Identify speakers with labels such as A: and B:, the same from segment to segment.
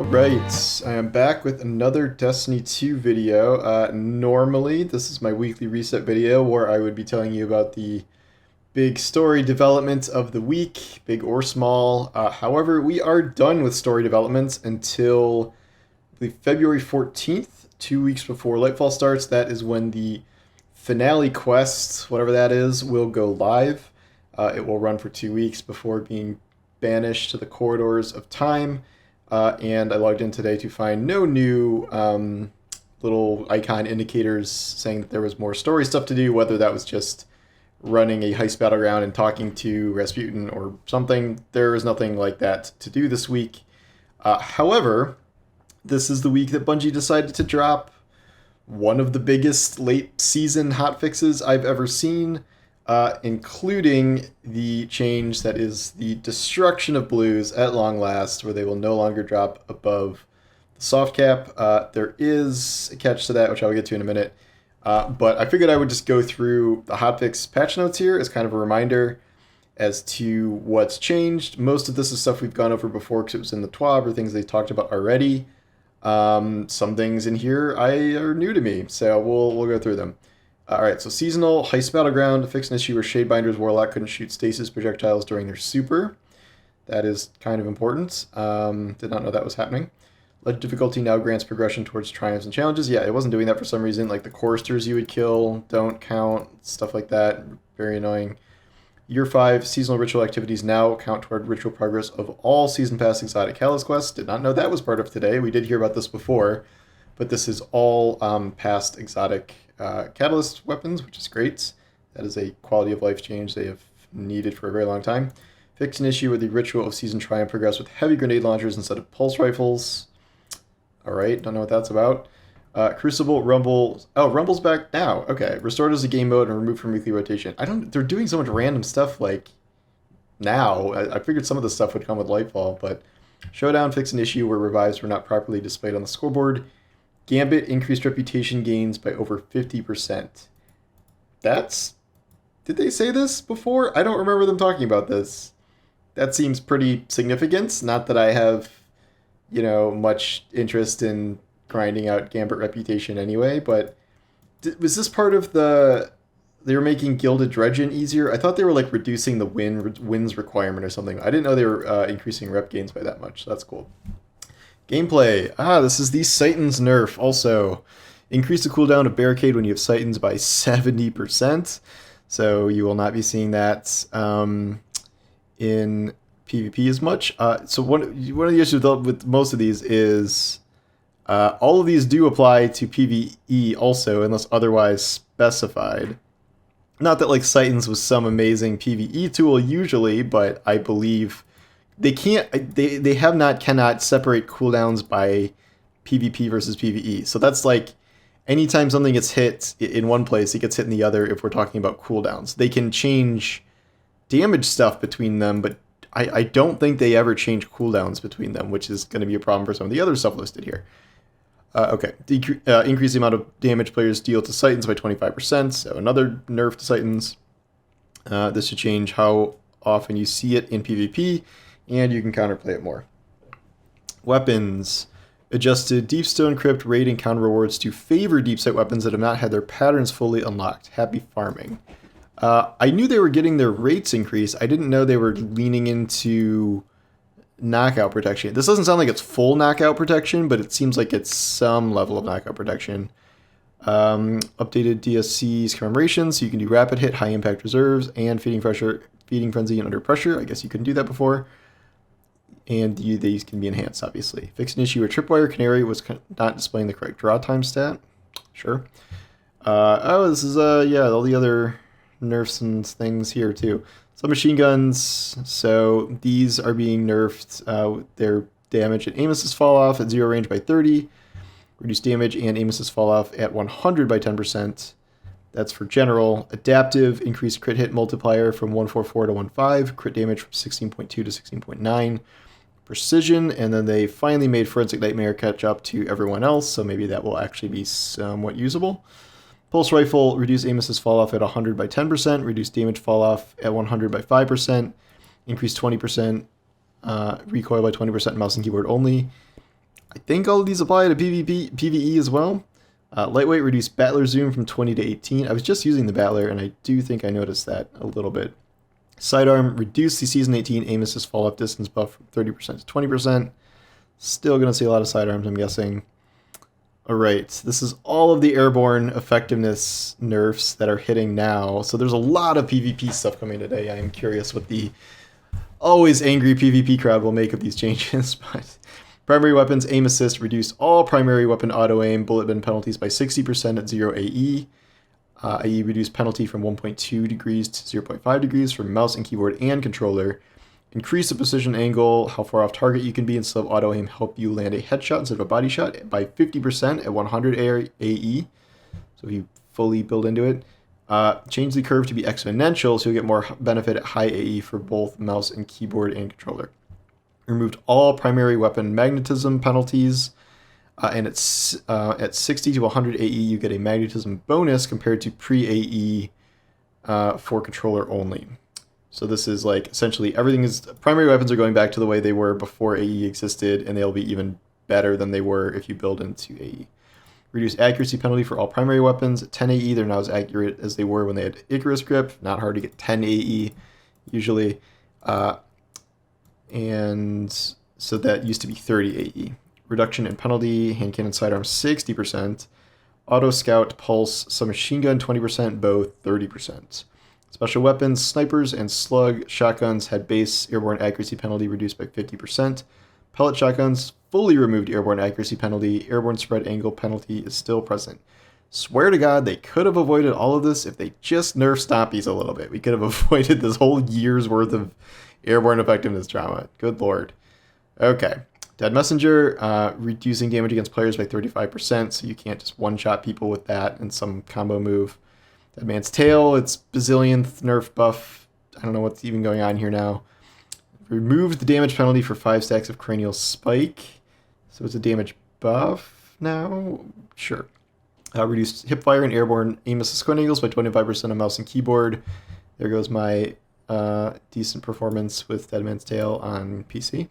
A: Alright, I am back with another Destiny 2 video. Normally, this is my weekly reset video where I would be telling you about the big story developments of the week, big or small. However, we are done with story developments until I believe February 14th, 2 weeks before Lightfall starts. That is when the finale quest, whatever that is, will go live. It will run for 2 weeks before being banished to the corridors of time. And I logged in today to find no new little icon indicators saying that there was more story stuff to do, whether that was just running a heist battleground and talking to Rasputin or something. There is nothing like that to do this week. However, this is the week that Bungie decided to drop one of the biggest late season hotfixes I've ever seen, including the change that is the destruction of blues at long last, where they will no longer drop above the soft cap. There is a catch to that, which I'll get to in a minute. But I figured I would just go through the hotfix patch notes here as kind of a reminder as to what's changed. Most of this is stuff we've gone over before because it was in the TWAB or things they talked about already. Some things in here are new to me, so we'll go through them. Alright, so seasonal heist battleground fixed an issue where Shadebinder's Warlock couldn't shoot stasis projectiles during their super. That is kind of important. Did not know that was happening. Legend difficulty now grants progression towards triumphs and challenges. Yeah, it wasn't doing that for some reason. Like the choristers you would kill don't count, stuff like that. Very annoying. Year 5, seasonal ritual activities now count toward ritual progress of all season pass exotic catalyst quests. Did not know that was part of today. We did hear about this before, but this is all past exotic catalyst weapons, which is great. That is a quality of life change they have needed for a very long time. Fixed an issue where the ritual of season triumph progressed with heavy grenade launchers instead of pulse rifles. Alright, don't know what that's about. Crucible, Rumble. Oh, Rumble's back now. Okay. Restored as a game mode and removed from weekly rotation. They're doing so much random stuff like now. I figured some of the stuff would come with Lightfall, but Showdown fixed an issue where revives were not properly displayed on the scoreboard. Gambit increased reputation gains by over 50%. Did they say this before? I don't remember them talking about this. That seems pretty significant. Not that I have, much interest in grinding out Gambit reputation anyway, but was this part of they were making Gilded Dredgen easier? I thought they were like reducing the wins requirement or something. I didn't know they were increasing rep gains by that much. So that's cool. Gameplay. This is the Sightons nerf. Also, increase the cooldown of Barricade when you have Sightons by 70%. So you will not be seeing that in PvP as much. So one of the issues with most of these is all of these do apply to PvE also, unless otherwise specified. Not that like Sightons was some amazing PvE tool usually, but I believe they cannot separate cooldowns by PvP versus PvE. So that's like anytime something gets hit in one place, it gets hit in the other if we're talking about cooldowns. They can change damage stuff between them, but I don't think they ever change cooldowns between them, which is going to be a problem for some of the other stuff listed here. Okay, increase the amount of damage players deal to Sightons by 25%, so another nerf to Sightons. This should change how often you see it in PvP, and you can counterplay it more. Weapons. Adjusted Deepstone Crypt raid and counter rewards to favor deep sight weapons that have not had their patterns fully unlocked. Happy farming. I knew they were getting their rates increased. I didn't know they were leaning into knockout protection. This doesn't sound like it's full knockout protection, but it seems like it's some level of knockout protection. Updated DSC's commemoration, so you can do rapid hit, high impact reserves, and feeding frenzy and under pressure. I guess you couldn't do that before. And these can be enhanced, obviously. Fixed an issue where Tripwire Canary was not displaying the correct draw time stat. Sure. This is all the other nerfs and things here too. Some machine guns, so these are being nerfed. Their damage and aim assist fall off at 0 range by 30. Reduce damage and aim assist fall off at 100 by 10%. That's for general. Adaptive, increased crit hit multiplier from 144 to 15. Crit damage from 16.2 to 16.9. Precision, and then they finally made Forensic Nightmare catch up to everyone else, so maybe that will actually be somewhat usable. Pulse Rifle, reduce aim assist fall off at 100 by 10%, reduce damage fall off at 100 by 5%, increase 20%, recoil by 20% mouse and keyboard only. I think all of these apply to PvP, PvE as well. Lightweight reduced battler zoom from 20 to 18. I was just using the battler, and I do think I noticed that a little bit. Sidearm reduced the season 18 aim assist fall off distance buff from 30% to 20%. Still going to see a lot of sidearms, I'm guessing. Alright, this is all of the airborne effectiveness nerfs that are hitting now. So there's a lot of PvP stuff coming today. I am curious what the always angry PvP crowd will make of these changes. But primary weapons aim assist reduced all primary weapon auto aim bullet bin penalties by 60% at 0 AE. AE reduced penalty from 1.2 degrees to 0.5 degrees for mouse and keyboard and controller. Increase the precision angle, how far off target you can be instead of auto aim, help you land a headshot instead of a body shot by 50% at 100 AE. So if you fully build into it. Change the curve to be exponential so you'll get more benefit at high AE for both mouse and keyboard and controller. Removed all primary weapon magnetism penalties. And it's at 60 to 100 AE, you get a magnetism bonus compared to pre-AE for controller only. So this is like essentially everything is primary weapons are going back to the way they were before AE existed, and they'll be even better than they were if you build into AE. Reduce accuracy penalty for all primary weapons. At 10 AE, they're not as accurate as they were when they had Icarus grip. Not hard to get 10 AE usually. And so that used to be 30 AE. Reduction in penalty, hand cannon sidearm 60%. Auto scout, pulse, submachine gun 20%, bow 30%. Special weapons, snipers, and slug shotguns had base airborne accuracy penalty reduced by 50%. Pellet shotguns fully removed airborne accuracy penalty. Airborne spread angle penalty is still present. Swear to God, they could have avoided all of this if they just nerfed stompies a little bit. We could have avoided this whole year's worth of airborne effectiveness drama. Good lord. Okay. Dead Messenger, reducing damage against players by 35%, so you can't just one-shot people with that in some combo move. Dead Man's Tail, it's bazillionth nerf buff. I don't know what's even going on here now. Removed the damage penalty for 5 stacks of Cranial Spike, so it's a damage buff now? Sure. Reduced hipfire and airborne aim assist squint angles by 25% on mouse and keyboard. There goes my decent performance with Dead Man's Tail on PC.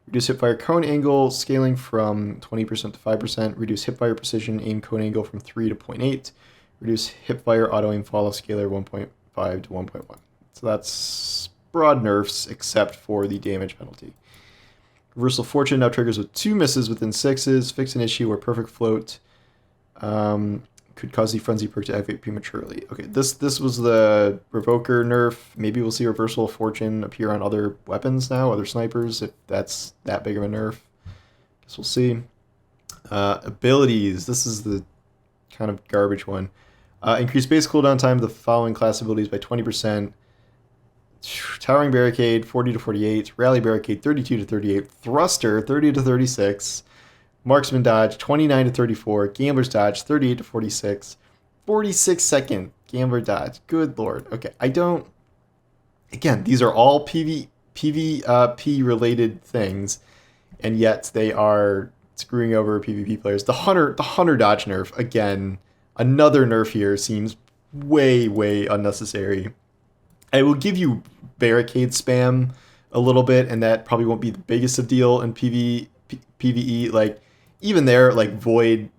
A: Reduce hipfire cone angle scaling from 20% to 5%. Reduce hipfire precision aim cone angle from 3 to 0.8. Reduce hipfire auto aim fall off scalar 1.5 to 1.1. So that's broad nerfs except for the damage penalty. Reversal Fortune now triggers with 2 misses within 6s. Fix an issue where perfect float could cause the frenzy perk to activate prematurely. Okay, this was the Revoker nerf. Maybe we'll see Reversal Fortune appear on other weapons now, other snipers, if that's that big of a nerf. Guess we'll see. Abilities. This is the kind of garbage one. Increase base cooldown time of the following class abilities by 20%. Towering Barricade, 40 to 48. Rally Barricade, 32 to 38. Thruster, 30 to 36. Marksman Dodge, 29 to 34. Gambler's Dodge, 38 to 46. 46-second Gambler Dodge. Good lord. Okay, I don't... Again, these are all PvP-related things, and yet they are screwing over PvP players. The Hunter Dodge nerf, again, another nerf here seems way, way unnecessary. I will give you Barricade spam a little bit, and that probably won't be the biggest of deal in PvE. Like, even there, like, Void,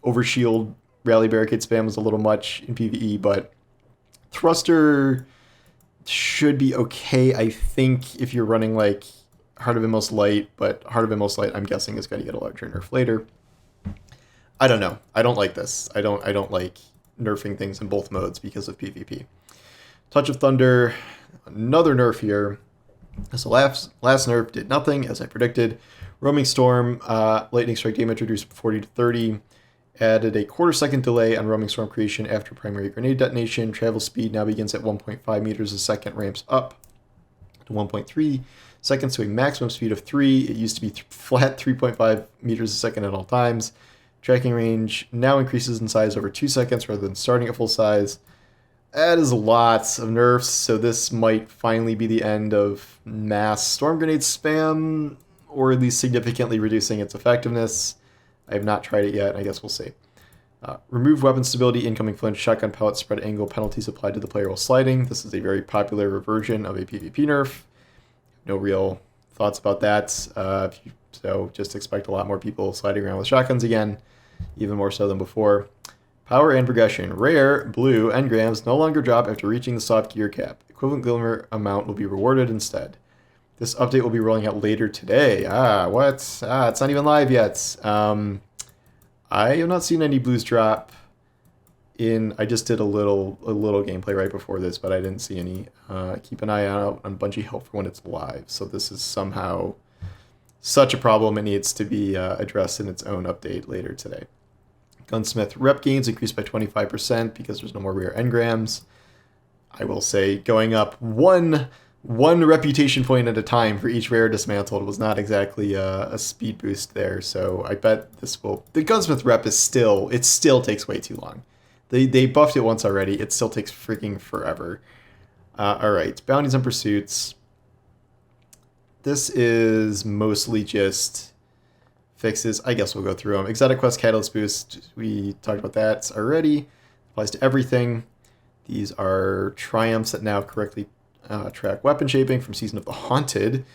A: Overshield, Rally Barricade spam was a little much in PvE, but Thruster should be okay, I think, if you're running, like, Heart of Inmost Light, but Heart of Inmost Light, I'm guessing, is going to get a larger nerf later. I don't know. I don't like this. I don't like nerfing things in both modes because of PvP. Touch of Thunder, another nerf here. So last nerf did nothing, as I predicted. Roaming Storm, lightning strike damage reduced from 40 to 30. Added a quarter-second delay on Roaming Storm creation after primary grenade detonation. Travel speed now begins at 1.5 meters a second, ramps up to 1.3 seconds to a maximum speed of 3. It used to be flat 3.5 meters a second at all times. Tracking range now increases in size over 2 seconds rather than starting at full size. That is lots of nerfs, so this might finally be the end of mass storm grenade spam, or at least significantly reducing its effectiveness. I have not tried it yet, I guess we'll see. Remove weapon stability, incoming flinch, shotgun pellet, spread angle, penalties applied to the player while sliding. This is a very popular version of a PvP nerf. No real thoughts about that. So just expect a lot more people sliding around with shotguns again, even more so than before. Power and progression. Rare, blue, engrams no longer drop after reaching the soft gear cap. Equivalent glimmer amount will be rewarded instead. This update will be rolling out later today. What? It's not even live yet. I have not seen any blues drop I just did a little gameplay right before this, but I didn't see any. Keep an eye out on Bungie Help for when it's live. So this is somehow such a problem it needs to be addressed in its own update later today. Gunsmith rep gains increased by 25% because there's no more rare engrams. I will say going up one reputation point at a time for each rare dismantled was not exactly a speed boost there. So I bet this will... The Gunsmith rep is still takes way too long. They buffed it once already. It still takes freaking forever. All right, bounties and pursuits. This is mostly just fixes. I guess we'll go through them. Exotic Quest Catalyst Boost. We talked about that already. Applies to everything. These are triumphs that now correctly track weapon shaping from Season of the Haunted.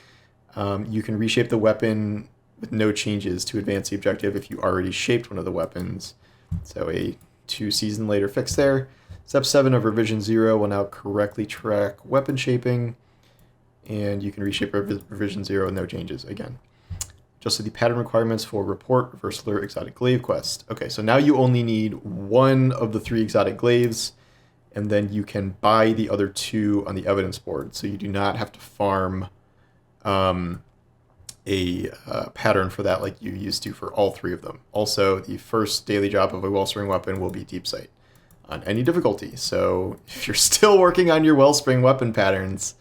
A: You can reshape the weapon with no changes to advance the objective if you already shaped one of the weapons. So a 2 season later fix there. Step 7 of Revision 0 will now correctly track weapon shaping, and you can reshape Revision 0 with no changes again. Adjusted the pattern requirements for Report, Versler, Exotic Glaive Quest. Okay, so now you only need one of the 3 exotic glaives, and then you can buy the other 2 on the evidence board, so you do not have to farm a pattern for that like you used to for all 3 of them. Also, the first daily job of a wellspring weapon will be Deep Sight on any difficulty. So if you're still working on your wellspring weapon patterns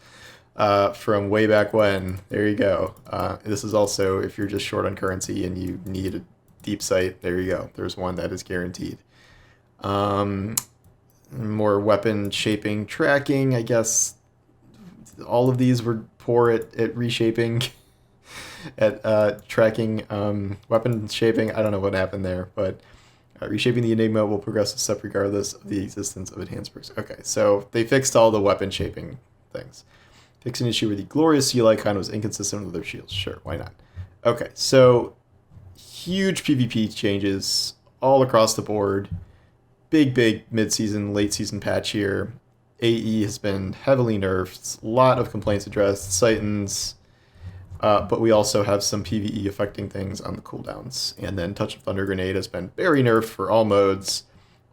A: from way back when, there you go. This is also if you're just short on currency and you need a Deep Sight, there you go. There's one that is guaranteed. More weapon shaping tracking. I guess all of these were poor at reshaping. At tracking weapon shaping. I don't know what happened there, but reshaping the Enigma will progress a step regardless of the existence of enhanced perks. Okay, so they fixed all the weapon shaping things. Fixed an issue where the glorious seal icon was inconsistent with their shields. Sure, why not? Okay, so huge PvP changes all across the board. Big mid-season, late-season patch here. AE has been heavily nerfed. A lot of complaints addressed. Sightons. But we also have some PvE affecting things on the cooldowns. And then Touch of Thunder Grenade has been very nerfed for all modes.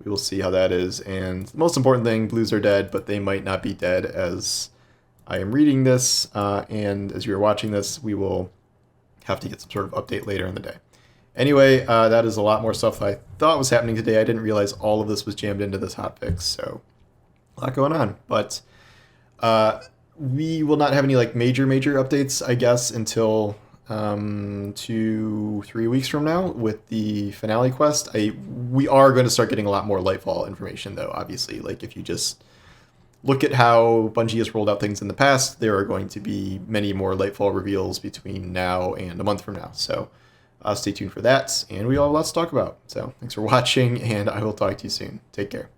A: We will see how that is. And the most important thing, blues are dead, but they might not be dead as I am reading this. And as you're watching this, we will have to get some sort of update later in the day. Anyway, that is a lot more stuff that I thought was happening today. I didn't realize all of this was jammed into this hotfix, so a lot going on. But we will not have any like major updates, I guess, until 2-3 weeks from now with the finale quest. We are going to start getting a lot more Lightfall information, though. Obviously, like if you just look at how Bungie has rolled out things in the past, there are going to be many more Lightfall reveals between now and a month from now. So stay tuned for that, and we all have lots to talk about. So thanks for watching, and I will talk to you soon. Take care.